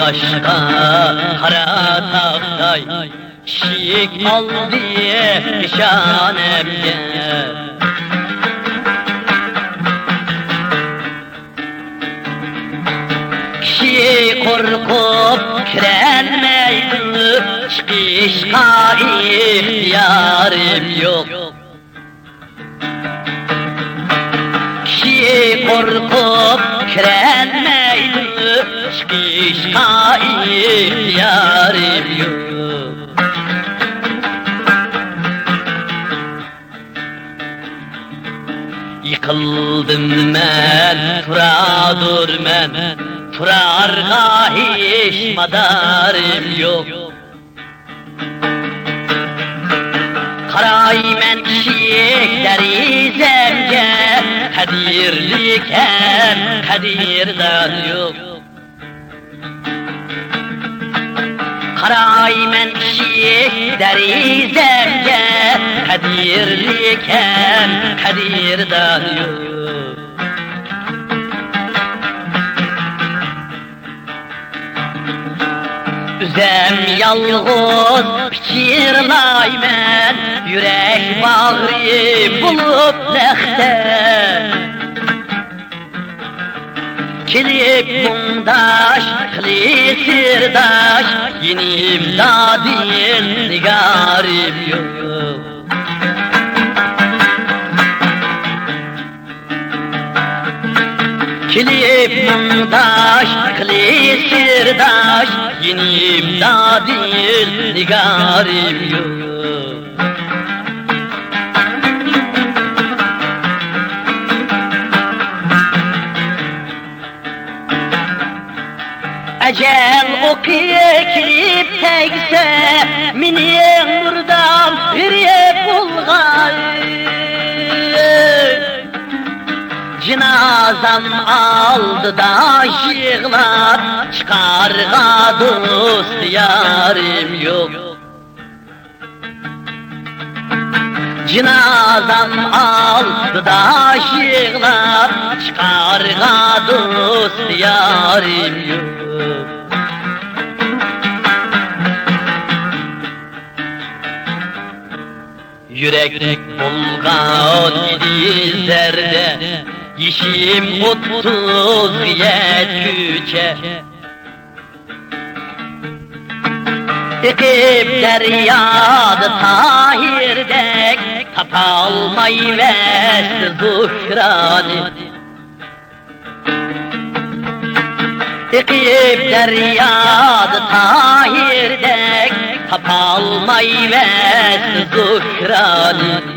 Balgaş'ta kara tahtay şik al diye şanemge. Kişi korkup kirenmeydi, çıkışka ihtiyarım yok. Kişi korkup kirenmeydi, çıkışka ihtiyarım yok. Yıkıldım ben, turadur men, turarga hiç madarım yok. Karay men şiekleri zemge, kadirliken kadirdan yok. Karay men şiekleri zemge, kadirliken kadirdan yok. Üzem yalğız pikirlaymen, yürek bağrı bulup lehte. Kilip mundaş, kli sirdaş, yenim dadin nigarım yok. Kilip mundaş, kli sirdaş, yenim dadin nigarım yok. Ecel okuye kilip tegse, miniye murdam hürriye bulgar. Cinazam aldı da yığlar, çıkarga dost yarım yok. Cinazam aldı da yığlar, çıkarga dost yarım yok. Yürek bulgan idi zerde, Yeşim 37 Ekip deryadı tahirdek, tapalmayı vesti zuhrani. Ekip deryadı tahirdek, tapalmayı vesti zuhrani.